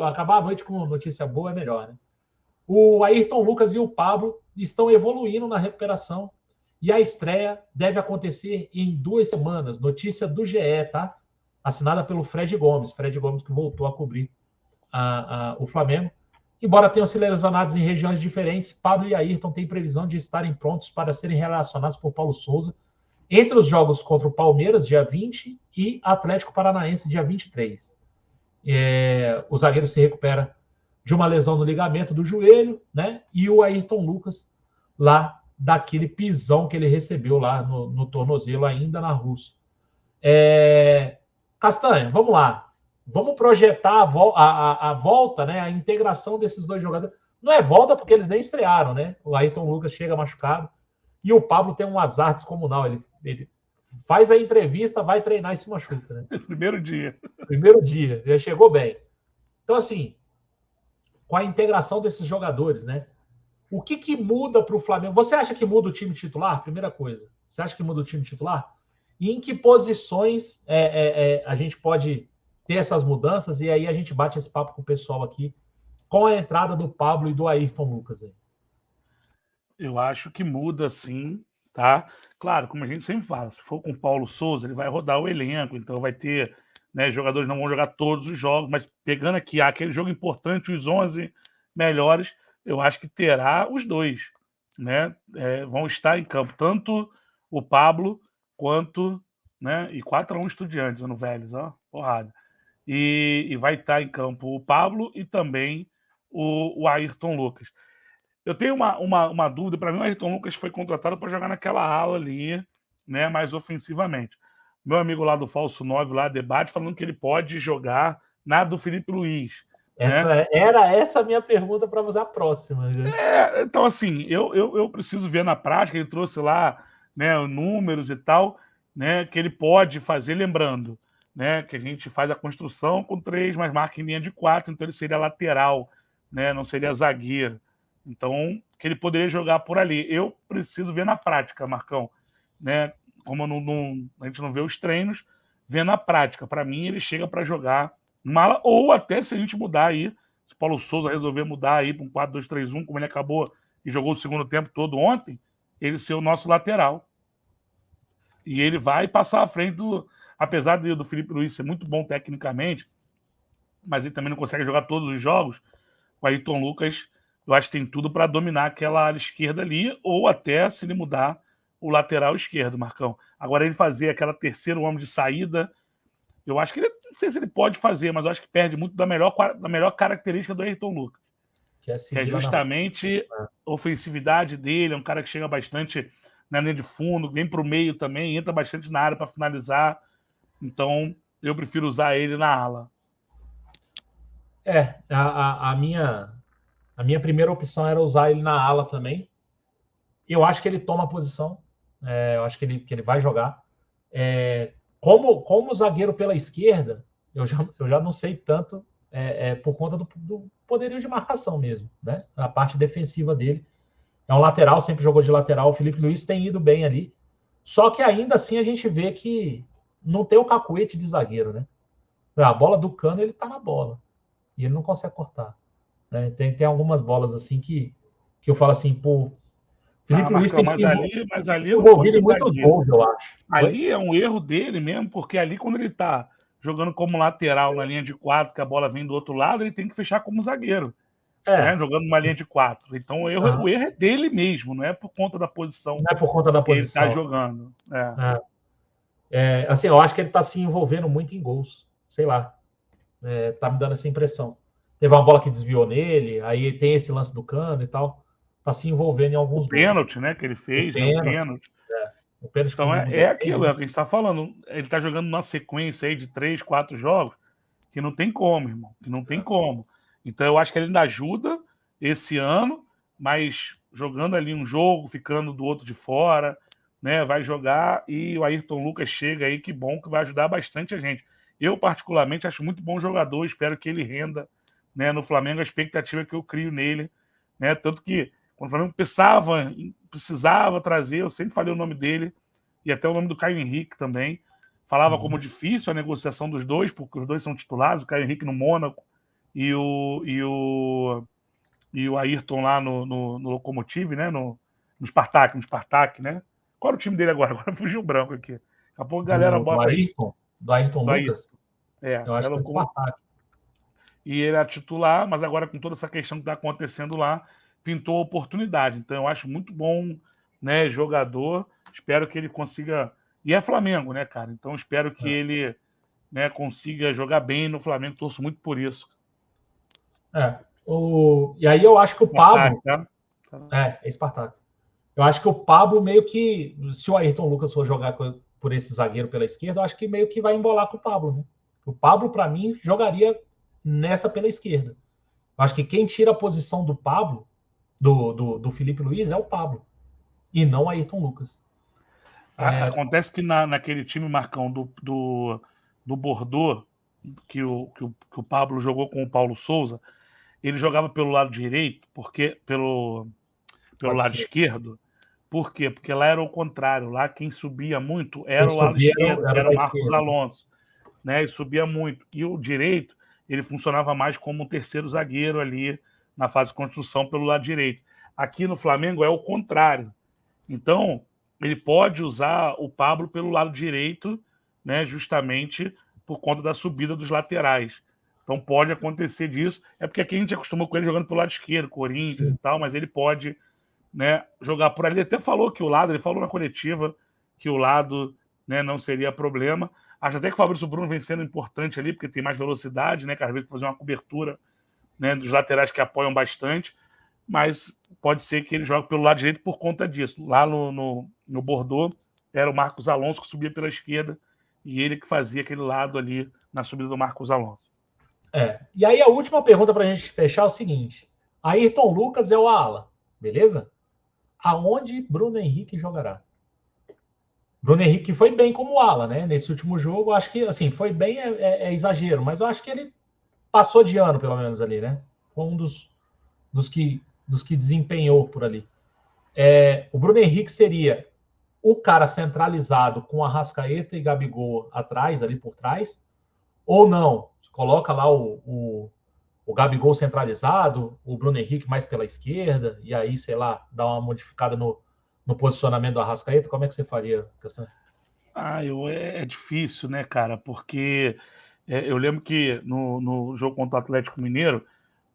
acabar a noite com notícia boa é melhor, né? O Ayrton Lucas e o Pablo estão evoluindo na recuperação e a estreia deve acontecer em 2 semanas. Notícia do GE, tá? Assinada pelo Fred Gomes. Fred Gomes que voltou a cobrir o Flamengo. Embora tenham se lesionados em regiões diferentes, Pablo e Ayrton têm previsão de estarem prontos para serem relacionados por Paulo Souza entre os jogos contra o Palmeiras, dia 20, e Atlético Paranaense, dia 23. O zagueiro se recupera de uma lesão no ligamento do joelho, né? E o Ayrton Lucas, lá daquele pisão que ele recebeu lá no tornozelo, ainda na Rússia. Castanha, vamos lá. Vamos projetar a volta, né? A integração desses dois jogadores. Não é volta porque eles nem estrearam, né? O Ayrton Lucas chega machucado e o Pablo tem um azar descomunal. Ele faz a entrevista, vai treinar e se machuca, né? Primeiro dia, já chegou bem. Então, assim, com a integração desses jogadores, né? O que muda para o Flamengo? Você acha que muda o time titular? Primeira coisa. Você acha que muda o time titular? E em que posições a gente pode ter essas mudanças? E aí a gente bate esse papo com o pessoal aqui com a entrada do Pablo e do Ayrton Lucas aí. Eu acho que muda sim, tá? Claro, como a gente sempre fala, se for com o Paulo Souza, ele vai rodar o elenco, então vai ter, né, jogadores não vão jogar todos os jogos, mas pegando aqui aquele jogo importante, os 11 melhores, eu acho que terá os dois, né? Vão estar em campo, tanto o Pablo quanto, né? E 4-1 Estudiantes no Vélez, ó, porrada. E vai estar em campo o Pablo e também o Ayrton Lucas. Eu tenho uma dúvida. Para mim, o Ayrton Lucas foi contratado para jogar naquela ala ali, né, mais ofensivamente. Meu amigo lá do Falso 9, lá, debate, falando que ele pode jogar na do Felipe Luiz. Era essa a minha pergunta para você, a próxima. Né? Então, assim, eu preciso ver na prática. Ele trouxe lá, né, números e tal, né, que ele pode fazer, lembrando, né, que a gente faz a construção com 3, mas marca em linha de 4, então ele seria lateral, né, não seria zagueiro. Então, que ele poderia jogar por ali. Eu preciso ver na prática, Marcão. Né? Como a gente não vê os treinos, vê na prática. Para mim, ele chega para jogar mala, ou até se a gente mudar aí, se o Paulo Souza resolver mudar aí para um 4-2-3-1, como ele acabou e jogou o segundo tempo todo ontem, ele ser o nosso lateral. E ele vai passar à frente apesar do Felipe Luiz ser muito bom tecnicamente, mas ele também não consegue jogar todos os jogos, o Ayrton Lucas, eu acho que tem tudo para dominar aquela área esquerda ali, ou até se ele mudar o lateral esquerdo, Marcão. Agora, ele fazer aquela terceiro homem de saída, eu acho que ele, não sei se ele pode fazer, mas eu acho que perde muito da melhor característica do Ayrton Lucas, que é justamente a ofensividade dele. É um cara que chega bastante na linha de fundo, vem para o meio também, entra bastante na área para finalizar. Então, eu prefiro usar ele na ala. A minha primeira opção era usar ele na ala também. Eu acho que ele toma a posição. Eu acho que ele vai jogar. Como zagueiro pela esquerda, eu já não sei tanto por conta do poderio de marcação mesmo. Né? A parte defensiva dele. É um lateral, sempre jogou de lateral. O Felipe Luiz tem ido bem ali. Só que ainda assim a gente vê que não tem o cacuete de zagueiro. Né? A bola do Cano, ele tá na bola. E ele não consegue cortar. Né? Tem algumas bolas assim que eu falo assim, pô, Felipe Luiz tem se envolvido em muitos gols, eu acho. Ali é um erro dele mesmo, porque ali quando ele tá jogando como lateral na linha de 4, que a bola vem do outro lado, ele tem que fechar como zagueiro. Né? Jogando numa linha de 4. Então o erro é dele mesmo, não é por conta da posição. Não é por conta da posição. Ele tá jogando. Assim, eu acho que ele tá se envolvendo muito em gols. Sei lá. Tá me dando essa impressão. Teve uma bola que desviou nele, aí tem esse lance do Cano e tal. Tá se envolvendo em alguns gols. Pênalti, né, que ele fez, o pênalti. O pênalti então é aquilo, que a gente tá falando. Ele tá jogando numa sequência aí de 3, 4 jogos que não tem como, irmão. Que não tem como. Então eu acho que ele ainda ajuda esse ano, mas jogando ali um jogo, ficando do outro de fora, né, vai jogar, e o Ayrton Lucas chega aí, que bom, que vai ajudar bastante a gente. Eu, particularmente, acho muito bom jogador, espero que ele renda, né, no Flamengo, a expectativa que eu crio nele, né, tanto que quando o Flamengo precisava trazer, eu sempre falei o nome dele, e até o nome do Caio Henrique também, falava como difícil a negociação dos dois, porque os dois são titulares, o Caio Henrique no Mônaco, e o Ayrton lá no Lokomotiv, né? No Spartak, né? Qual era o time dele agora? Agora fugiu o branco aqui. Daqui a pouco a galera Do bota aí. Ayrton Do Ayrton. Lucas? Eu acho que é do Spartak. E ele era titular, mas agora com toda essa questão que está acontecendo lá, pintou a oportunidade. Então eu acho muito bom, né, jogador. Espero que ele consiga. E é Flamengo, né, cara? Então espero que ele, né, consiga jogar bem no Flamengo. Torço muito por isso. E aí eu acho que o Pablo. Tá? É Spartak. Eu acho que o Pablo meio que. Se o Ayrton Lucas for jogar por esse zagueiro pela esquerda, eu acho que meio que vai embolar com o Pablo, né? O Pablo, para mim, jogaria nessa pela esquerda. Eu acho que quem tira a posição do Pablo, do Felipe Luiz, é o Pablo. E não o Ayrton Lucas. Acontece que naquele time, Marcão, do Bordeaux, que o Pablo jogou com o Paulo Souza, ele jogava pelo lado direito, pelo lado esquerdo. Por quê? Porque lá era o contrário. Lá quem subia muito era o lado esquerdo, que era o Marcos Alonso. Né? E subia muito. E o direito, ele funcionava mais como um terceiro zagueiro ali na fase de construção pelo lado direito. Aqui no Flamengo é o contrário. Então, ele pode usar o Pablo pelo lado direito, né, justamente por conta da subida dos laterais. Então pode acontecer disso. É porque aqui a gente acostumou com ele jogando pelo lado esquerdo, Corinthians e tal, mas ele pode, né, jogar por ali. Ele até falou que ele falou na coletiva que o lado, né, não seria problema. Acho até que o Fabrício Bruno vem sendo importante ali, porque tem mais velocidade, né, que às vezes fazer uma cobertura, né, dos laterais que apoiam bastante, mas pode ser que ele jogue pelo lado direito por conta disso. Lá no Bordeaux era o Marcos Alonso que subia pela esquerda e ele que fazia aquele lado ali na subida do Marcos Alonso. E aí a última pergunta para a gente fechar é o seguinte: Ayrton Lucas é o ala, beleza? Aonde Bruno Henrique jogará? Bruno Henrique foi bem como ala, né? Nesse último jogo, acho que, assim, foi bem é exagero, mas eu acho que ele passou de ano, pelo menos, ali, né? Foi um dos que desempenhou por ali. O Bruno Henrique seria o cara centralizado com Arrascaeta e Gabigol atrás, ali por trás, ou não? Coloca lá o Gabigol centralizado, o Bruno Henrique mais pela esquerda, e aí, sei lá, dá uma modificada no posicionamento do Arrascaeta. Como é que você faria, Castanho? É difícil, né, cara? Porque eu lembro que no jogo contra o Atlético Mineiro,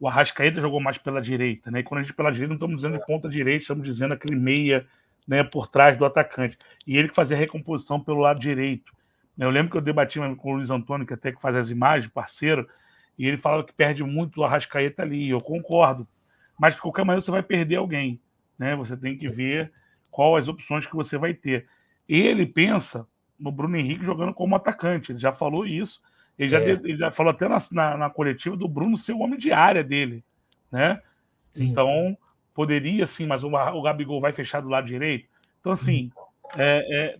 o Arrascaeta jogou mais pela direita, né? E quando a gente pela direita, não estamos dizendo de ponta direita, estamos dizendo aquele meia, né, por trás do atacante. E ele que fazia a recomposição pelo lado direito. Eu lembro que eu debati com o Luiz Antônio, que até que faz as imagens, parceiro, e ele falava que perde muito o Arrascaeta ali. Eu concordo. Mas de qualquer maneira você vai perder alguém, né? Você tem que ver quais as opções que você vai ter. Ele pensa no Bruno Henrique jogando como atacante. Ele já falou isso. Ele já falou até na coletiva do Bruno ser o homem de área dele, né? Sim. Então, poderia sim, mas o Gabigol vai fechar do lado direito. Então, assim,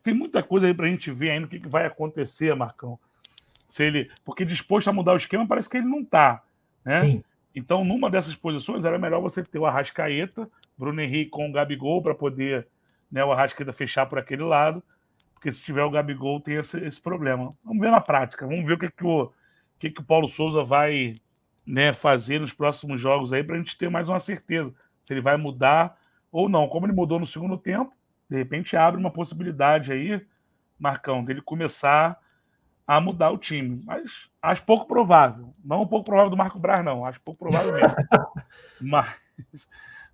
tem muita coisa aí pra gente ver ainda o que vai acontecer, Marcão. Porque disposto a mudar o esquema, parece que ele não tá, né? Sim. Então, numa dessas posições, era melhor você ter o Arrascaeta, Bruno Henrique com o Gabigol para poder, né, o Arrascaeta fechar por aquele lado, porque se tiver o Gabigol tem esse problema. Vamos ver na prática, vamos ver o que o Paulo Souza vai, né, fazer nos próximos jogos aí para a gente ter mais uma certeza se ele vai mudar ou não. Como ele mudou no segundo tempo, de repente abre uma possibilidade aí, Marcão, dele começar a mudar o time. Mas acho pouco provável. Não um pouco provável do Marco Braz, não. Acho pouco provável mesmo.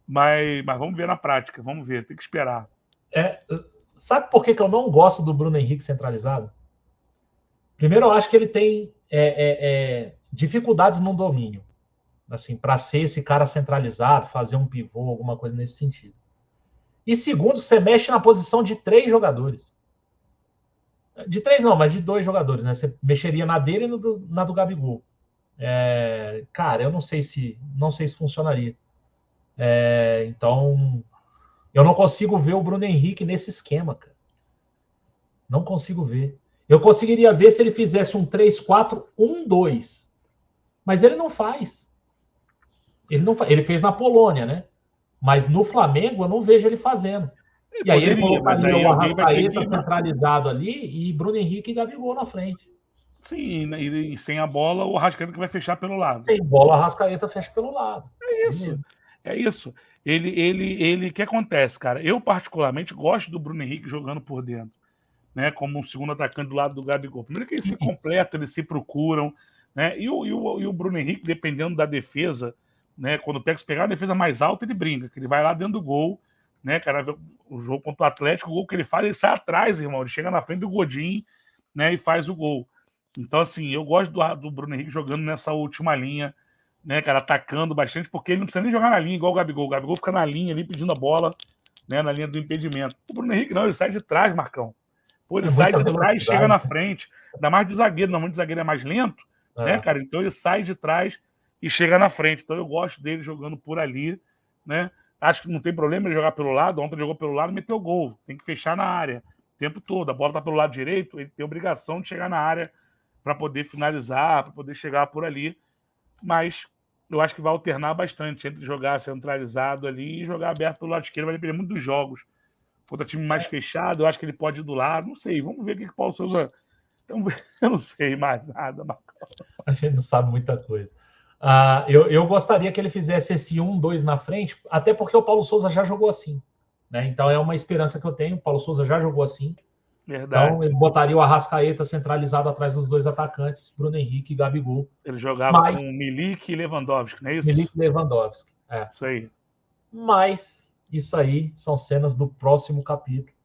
mas vamos ver na prática. Vamos ver. Tem que esperar. Sabe por que eu não gosto do Bruno Henrique centralizado? Primeiro, eu acho que ele tem dificuldades no domínio. Assim, para ser esse cara centralizado, fazer um pivô, alguma coisa nesse sentido. E segundo, você mexe na posição de 3 jogadores. De 3 não, mas de 2 jogadores, né? Você mexeria na dele e na do Gabigol. Cara, eu não sei se funcionaria. Então, eu não consigo ver o Bruno Henrique nesse esquema, cara. Não consigo ver. Eu conseguiria ver se ele fizesse um 3-4-1-2. Mas ele não faz. Ele fez na Polônia, né? Mas no Flamengo eu não vejo ele fazendo. E aí ele colocaria o Arrascaeta centralizado ali e Bruno Henrique e Gabigol na frente. Sim, né, e sem a bola, o Arrascaeta que vai fechar pelo lado. Sem bola, a Arrascaeta fecha pelo lado. É isso. É isso. O que acontece, cara? Eu, particularmente, gosto do Bruno Henrique jogando por dentro, né? Como um segundo atacante do lado do Gabigol. Primeiro que eles se completam, eles se procuram, né? E o Bruno Henrique, dependendo da defesa, né? Quando o se pegar a defesa mais alta, ele brinca, que ele vai lá dentro do gol, né, cara? O jogo contra o Atlético, o gol que ele faz, ele sai atrás, irmão. Ele chega na frente do Godin, né? E faz o gol. Então, assim, eu gosto do Bruno Henrique jogando nessa última linha, né, cara, atacando bastante, porque ele não precisa nem jogar na linha igual o Gabigol. O Gabigol fica na linha ali pedindo a bola, né, na linha do impedimento. O Bruno Henrique não, ele sai de trás, Marcão. Pô, ele sai de trás e chega na frente. Ainda mais de zagueiro, normalmente o zagueiro é mais lento, né, cara? Então ele sai de trás e chega na frente. Então eu gosto dele jogando por ali, né? Acho que não tem problema ele jogar pelo lado. Ontem ele jogou pelo lado e meteu gol. Tem que fechar na área o tempo todo. A bola tá pelo lado direito, ele tem obrigação de chegar na área para poder finalizar, para poder chegar por ali. Mas eu acho que vai alternar bastante entre jogar centralizado ali e jogar aberto pelo lado esquerdo. Vai depender muito dos jogos. Contra time mais fechado, eu acho que ele pode ir do lado. Não sei, vamos ver o que o Paulo Souza. Eu não sei mais nada, Marcão. A gente não sabe muita coisa. Eu gostaria que ele fizesse esse 1-2 na frente, até porque o Paulo Souza já jogou assim, né? Então é uma esperança que eu tenho. O Paulo Souza já jogou assim. Verdade. Então ele botaria o Arrascaeta centralizado atrás dos dois atacantes, Bruno Henrique e Gabigol. Ele jogava com Milik e Lewandowski, não é isso? Milik e Lewandowski. Isso aí. Mas isso aí são cenas do próximo capítulo.